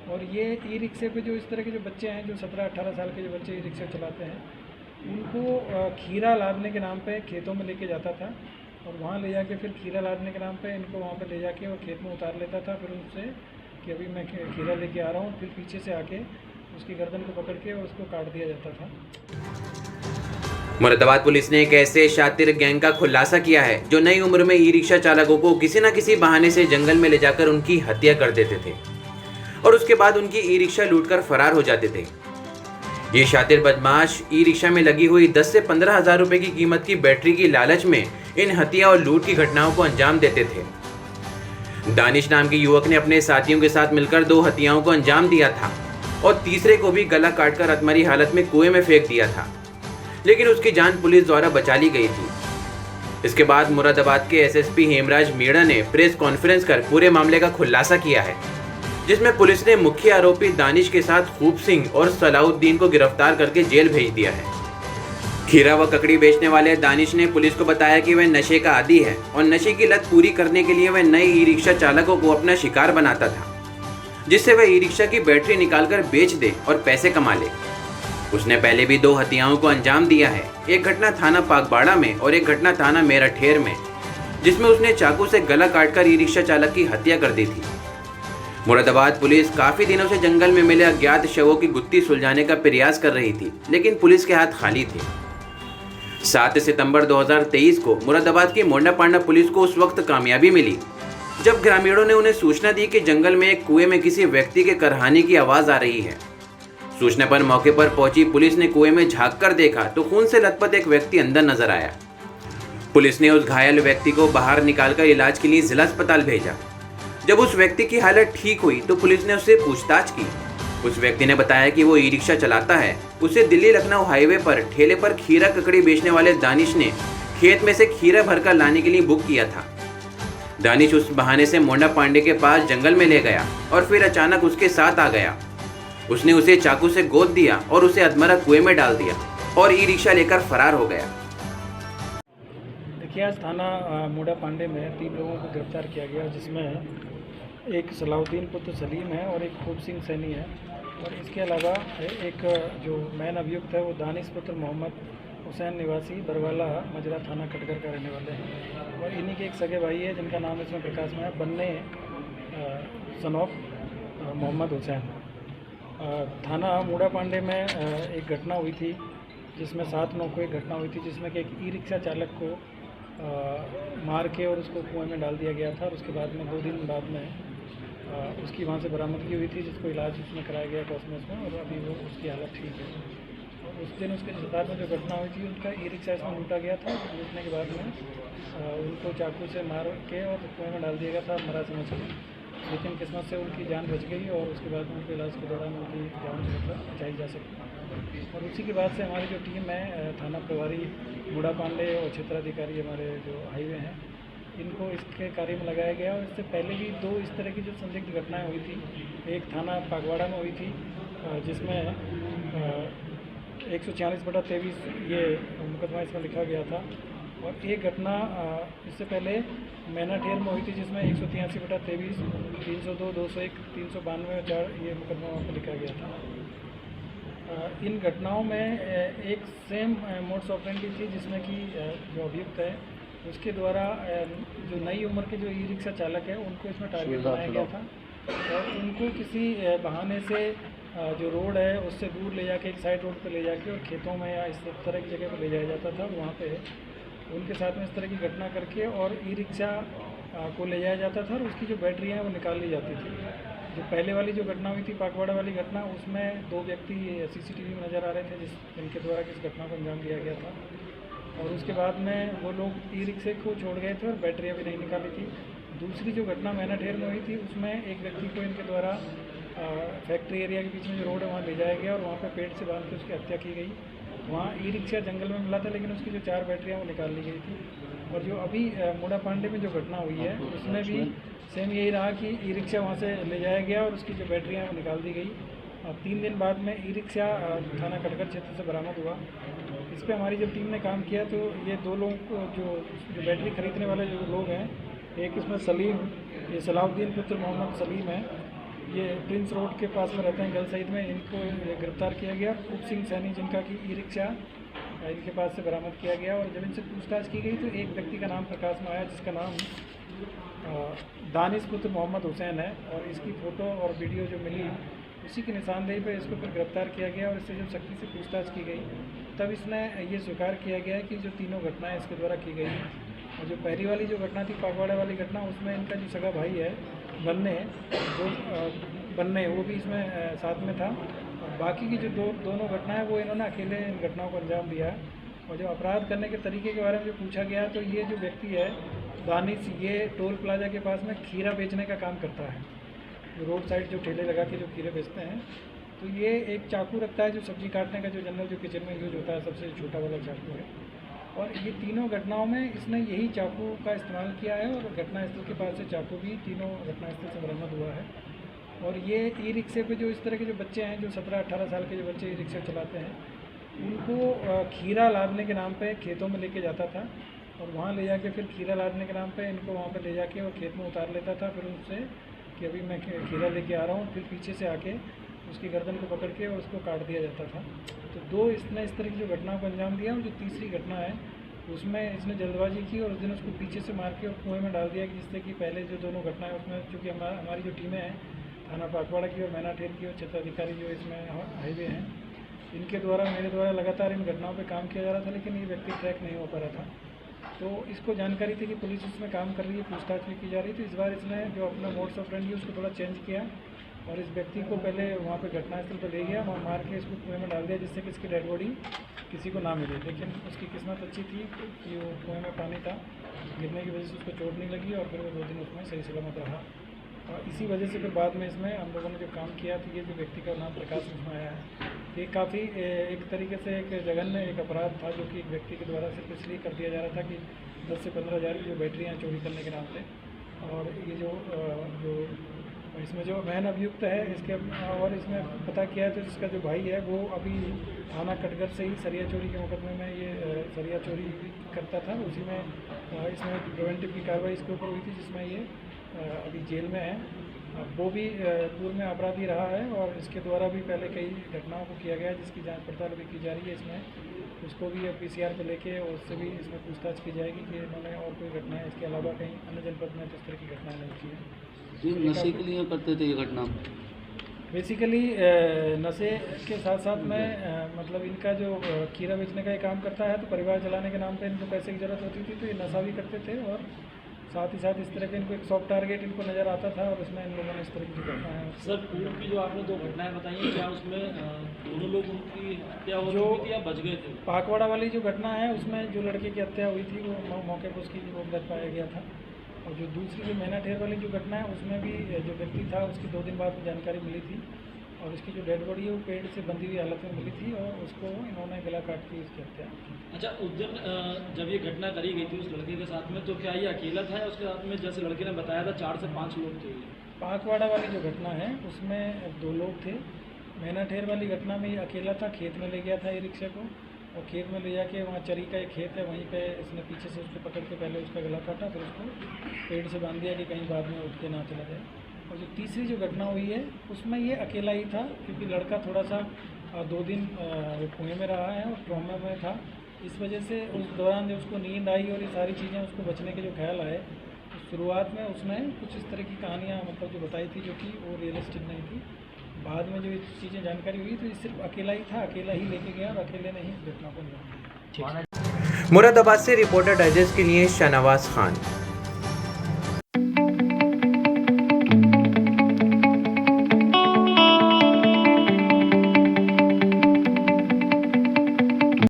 और ये ई रिक्शे पे जो इस तरह के जो बच्चे हैं, जो 17-18 साल के जो बच्चे ई रिक्शा चलाते हैं, उनको खीरा लादने के नाम पे खेतों में लेके जाता था और वहाँ ले जाके फिर खीरा लादने के नाम पे इनको वहाँ पे ले जाके और खेत में उतार लेता था। फिर उनसे कि अभी मैं खीरा लेके आ रहा हूँ, फिर पीछे से आके उसकी गर्दन को पकड़ के और उसको काट दिया जाता था। मुरादाबाद पुलिस ने एक ऐसे शातिर गैंग का खुलासा किया है जो नई उम्र में ई रिक्शा चालकों को किसी न किसी बहाने से जंगल में ले जाकर उनकी हत्या कर देते थे और उसके बाद उनकी ई रिक्शा लूटकर फरार हो जाते थे। ये शातिर बदमाश ई रिक्शा में लगी हुई 10 से 15 हजार रुपए की कीमत की बैटरी की लालच में इन हत्या और लूट की घटनाओं को अंजाम देते थे। दानिश नाम के युवक ने अपने साथियों के साथ मिलकर 2 हत्याओं को अंजाम दिया था और तीसरे को भी गला काटकर अधमरी हालत में कुएं में फेंक दिया था, लेकिन उसकी जान पुलिस द्वारा बचा ली गई थी। इसके बाद मुरादाबाद के एसएसपी हेमराज मीणा ने प्रेस कॉन्फ्रेंस कर पूरे मामले का खुलासा किया है, जिसमें पुलिस ने मुख्य आरोपी दानिश के साथ खूब सिंह और सलाउद्दीन को गिरफ्तार करके जेल भेज दिया है। खीरा व ककड़ी बेचने वाले दानिश ने पुलिस को बताया कि वह नशे का आदी है और नशे की लत पूरी करने के लिए वह नए ई रिक्शा चालकों को अपना शिकार बनाता था, जिससे वह ई रिक्शा की बैटरी निकालकर बेच दे और पैसे कमा ले। उसने पहले भी 2 हत्याओं को अंजाम दिया है, एक घटना थाना पागबाड़ा में और एक घटना थाना मेराठेर में, जिसमें उसने चाकू से गला काटकर ई रिक्शा चालक की हत्या कर दी थी। मुरादाबाद पुलिस काफी दिनों से जंगल में मिले अज्ञात शवों की गुत्थी सुलझाने का प्रयास कर रही थी, लेकिन पुलिस के हाथ खाली थे। 7 सितंबर 2023 को मुरादाबाद की मोंडापांडा पुलिस को उस वक्त कामयाबी मिली जब ग्रामीणों ने उन्हें सूचना दी कि जंगल में एक कुएं में किसी व्यक्ति के करहाने की आवाज आ रही है। सूचना पर मौके पर पहुंची पुलिस ने कुएं में झांक कर देखा तो खून से लथपथ एक व्यक्ति अंदर नजर आया। पुलिस ने उस घायल व्यक्ति को बाहर निकालकर इलाज के लिए जिला अस्पताल भेजा। जब उस व्यक्ति की हालत ठीक हुई तो पुलिस ने उससे पूछताछ की। उस व्यक्ति ने बताया कि वो ई रिक्शा चलाता है। उसे दिल्ली लखनऊ हाईवे पर ठेले पर खीरा ककड़ी बेचने वाले दानिश ने खेत में से खीरा भरकर लाने के लिए बुक किया था। दानिश उस बहाने से मोंडा पांडे के पास जंगल में ले गया और फिर अचानक उसके साथ आ गया। उसने उसे चाकू से गोद दिया और उसे अधमरा कुएं में डाल दिया और ई रिक्शा लेकर फरार हो गया। देखिए, आज थाना मोंडा पांडे में 3 लोगों को गिरफ्तार किया गया, जिसमें एक सलाउद्दीन पुत्र सलीम है और एक खूब सिंह सैनी है। और इसके अलावा एक जो मैन अभियुक्त है वो दानिश पुत्र मोहम्मद हुसैन निवासी बरवाला मजरा थाना कटघर का रहने वाले हैं। और इन्हीं के एक सगे भाई है जिनका नाम इसमें प्रकाश में है, बन्ने सन ऑफ मोहम्मद हुसैन। थाना मोंडा पांडे में एक घटना हुई थी जिसमें 7/9 को एक घटना हुई थी जिसमें कि एक ई रिक्शा चालक को मार के और उसको कुएं में डाल दिया गया था। और उसके बाद में 2 दिन बाद में उसकी वहाँ से बरामदगी हुई थी, जिसको इलाज उसमें कराया गया कॉस्मोस में, और अभी वो उसकी हालत ठीक है। और उस दिन उसके रिश्तेदार में जो घटना हुई थी उनका ई रिक्शा इसमें लूटा गया था। लूटने के बाद में उनको चाकू से मार के और कुएं में डाल दिया गया था मरा समझ के, लेकिन किस्मत से उनकी जान बच गई और उसके बाद में उनके इलाज के दौरान उनकी जान बचाई जा सकी। और उसी के बाद से हमारी जो टीम है, थाना प्रभारी मोंडा पांडे और क्षेत्राधिकारी हमारे जो हाईवे हैं, इनको इसके कार्य में लगाया गया। और इससे पहले भी 2 इस तरह की जो संदिग्ध घटनाएं हुई थी, एक थाना पागवाड़ा में हुई थी जिसमें 146/23 ये मुकदमा इसमें लिखा गया था। और एक घटना इससे पहले मेराठेर में हुई थी जिसमें 183/23, 302, 201, 392 और 4 ये मुकदमा वहाँ पर लिखा गया था। इन घटनाओं में एक सेम मोड्स ऑपरेंडी थी, जिसमें कि जो अभियुक्त है उसके द्वारा जो नई उम्र के जो ई रिक्शा चालक है उनको इसमें टारगेट बनाया गया था और उनको किसी बहाने से जो रोड है उससे दूर ले जाके एक साइड रोड पर ले जाके और खेतों में या इस तरह की जगह पर ले जाया जाता था। और वहाँ पे उनके साथ में इस तरह की घटना करके और ई रिक्शा को ले जाया जाता था और उसकी जो बैटरी हैं वो निकाल ली जाती थी। जो पहले वाली जो घटना हुई थी पागवाड़ा वाली घटना, उसमें 2 व्यक्ति CCTV में नज़र आ रहे थे जिनके द्वारा किस घटना को अंजाम दिया गया था। और उसके बाद में वो लोग ई रिक्शे को छोड़ गए थे और बैटरियाँ भी नहीं निकाली थी। दूसरी जो घटना मेराठेर में हुई थी उसमें एक व्यक्ति को इनके द्वारा फैक्ट्री एरिया के बीच में जो रोड है वहाँ ले जाया गया और वहाँ पे पेट से बांध के उसकी हत्या की गई। वहाँ ई रिक्शा जंगल में मिला था, लेकिन उसकी जो 4 बैटरियाँ वो निकाल ली गई थी। और जो अभी मोंडा पांडे में जो घटना हुई है उसमें भी सेम यही रहा कि ई रिक्शा वहाँ से ले जाया गया और उसकी जो बैटरियाँ वो निकाल दी गई। 3 दिन बाद में ई रिक्शा थाना कटघर क्षेत्र से बरामद हुआ। इस पर हमारी जब टीम ने काम किया तो ये 2 लोग को जो बैटरी खरीदने वाले जो लोग हैं, एक इसमें सलीम, ये सलाउद्दीन पुत्र मोहम्मद सलीम है, ये प्रिंस रोड के पास में रहते हैं गल सईद में। इनको गिरफ्तार किया गया। खूब सिंह सैनी जिनका कि ई रिक्शा इनके पास से बरामद किया गया और जब इनसे पूछताछ की गई तो एक व्यक्ति का नाम प्रकाश में आया जिसका नाम दानिश पुत्र मोहम्मद हुसैन है और इसकी फ़ोटो और वीडियो जो मिली उसी की निशानदेही पर इसको फिर गिरफ्तार किया गया और इससे जब सख्ती से पूछताछ की गई तब इसने ये स्वीकार किया गया कि जो तीनों घटनाएं इसके द्वारा की गई हैं। और जो पहली वाली जो घटना थी पागवाड़ा वाली घटना उसमें इनका जो सगा भाई है बन्ने वो भी इसमें साथ में था। और बाकी की जो दोनों घटनाएं वो इन्होंने अकेले इन घटनाओं को अंजाम दिया। और जो अपराध करने के तरीके के बारे में जो पूछा गया तो ये जो व्यक्ति है दानिश ये टोल प्लाजा के पास में खीरा बेचने का काम करता है। जो रोड साइड जो ठेले लगा के जो खीरे बेचते हैं तो ये एक चाकू रखता है जो सब्जी काटने का जो जनरल जो किचन में यूज होता है सबसे छोटा वाला चाकू है। और ये तीनों घटनाओं में इसने यही चाकू का इस्तेमाल किया है और घटनास्थल के पास से चाकू भी तीनों घटनास्थल से बरामद हुआ है। और ये ई रिक्शे पे जो इस तरह के जो बच्चे हैं जो 17-18 साल के जो बच्चे ई रिक्शा चलाते हैं उनको खीरा लादने के नाम पे खेतों में लेके जाता था और वहाँ ले जाके फिर खीरा लादने के नाम पे इनको वहाँ पे ले जाके और खेत में उतार लेता था। फिर उनसे कि अभी मैं खीरा लेके आ रहा हूँ फिर पीछे से आके उसकी गर्दन को पकड़ के उसको काट दिया जाता था। तो दो इसने इस तरह की जो घटनाओं को अंजाम दिया और जो तीसरी घटना है उसमें इसने जल्दबाजी की और उस दिन उसको पीछे से मार के और कुएँ में डाल दिया कि जिससे कि पहले जो दोनों घटनाएं उसमें चूँकि हमारी जो टीमें हैं थाना पाकवाड़ा की और मैनाठेर की और क्षेत्राधिकारी जो इसमें हाईवे हैं इनके द्वारा मेरे द्वारा लगातार इन घटनाओं पे काम किया जा रहा था लेकिन ये व्यक्ति ट्रैक नहीं हो पा रहा था। तो इसको जानकारी थी कि पुलिस इसमें काम कर रही है पूछताछ भी की जा रही थी। इस बार इसने जो अपना मोड्स ऑफ फ्रेंड उसको थोड़ा चेंज किया और इस व्यक्ति को पहले वहाँ पे घटनास्थल पर ले गया वहाँ मार के इसको कुएँ में डाल दिया जिससे कि इसकी डेड बॉडी किसी को ना मिले। लेकिन उसकी किस्मत अच्छी थी कि वो कुएँ में पानी था गिरने की वजह से उसको चोट नहीं लगी और फिर वो 2 दिन उसमें सही सलामत रहा। और इसी वजह से फिर बाद में इसमें हम लोगों ने जो काम किया तो ये जो व्यक्ति का नाम प्रकाश उसमें आया है। ये काफ़ी एक तरीके से एक जघन्य एक अपराध था जो कि एक व्यक्ति के द्वारा सिर्फ इसलिए कर दिया जा रहा था कि 10 से 15 हज़ार की जो बैटरियाँ चोरी करने के नाम पे। और ये जो इसमें जो मैन अभियुक्त है इसके और इसमें पता किया है तो इसका जो भाई है वो अभी थाना कटघर से ही सरिया चोरी के मुकदमे में ये सरिया चोरी करता था। उसी में इसमें प्रिवेंटिव की कार्रवाई इसके ऊपर हुई थी जिसमें ये अभी जेल में है। वो भी पूर्व में अपराधी रहा है और इसके द्वारा भी पहले कई घटनाओं को किया गया है जिसकी जांच पड़ताल भी की जा रही है। इसमें उसको भी PCR पे लेके और उससे भी इसमें पूछताछ की जाएगी कि इन्होंने और कोई घटनाएं इसके अलावा कहीं अन्य जनपद में इस तरह की घटनाएं नहीं की है। नशे के लिए करते थे ये घटना बेसिकली नशे के साथ साथ में मतलब इनका जो खीरा बेचने का ये काम करता है तो परिवार चलाने के नाम पे इनको पैसे की ज़रूरत होती थी तो ये नशा भी करते थे और साथ ही साथ इस तरह के इनको एक सॉफ्ट टारगेट इनको नज़र आता था और उसमें इन लोगों ने इस तरह की घटनाएं। सर पूर्व की जो आपने 2 घटनाएं बताई हैं क्या उसमें दोनों लोग उनकी हत्या हो चुकी थी या बच गए थे? पाकवाड़ा वाली जो घटना है उसमें जो लड़के की हत्या हुई थी वो मौके पर उसकी वो मृत पाया गया था। और जो दूसरी जो मैनाठेर वाली जो घटना है उसमें भी जो व्यक्ति था उसकी 2 दिन बाद जानकारी मिली थी और उसकी जो डेड बॉडी है वो पेड़ से बंधी हुई हालत में मिली थी और उसको इन्होंने गला काट के उसकी हत्या। अच्छा उस दिन जब ये घटना करी गई थी उस लड़के के साथ में तो क्या ये अकेला था या उसके साथ में जैसे लड़के ने बताया था 4 से 5 लोग थे? पाकवाड़ा वाली जो घटना है उसमें 2 लोग थे। मैनाठेर वाली घटना में ये अकेला था, खेत में ले गया था ई रिक्शा को और खेत में ले जाके वहाँ चरी का एक खेत है वहीं पे इसने पीछे से उसको पकड़ के पहले उसका गला काटा फिर उसको पेड़ से बांध दिया कि कहीं बाद में उठ के ना चला जाए। और जो तीसरी जो घटना हुई है उसमें ये अकेला ही था क्योंकि लड़का थोड़ा सा 2 दिन कुएँ में रहा है और ट्रॉमा में था। इस वजह से उस दौरान जब उसको नींद आई और ये सारी चीज़ें उसको बचने के जो ख्याल आए तो शुरुआत में उसने कुछ इस तरह की कहानियाँ मतलब जो बताई थी जो कि वो रियलिस्टिक नहीं थी। बाद में जो ये चीज़ें जानकारी हुई तो ये सिर्फ अकेला ही था, अकेला ही लेके गया और अकेले ने ही इस घटना को अंजाम दिया। मुरादाबाद से रिपोर्टर डाइजेस्ट के लिए शाहनवाज खान।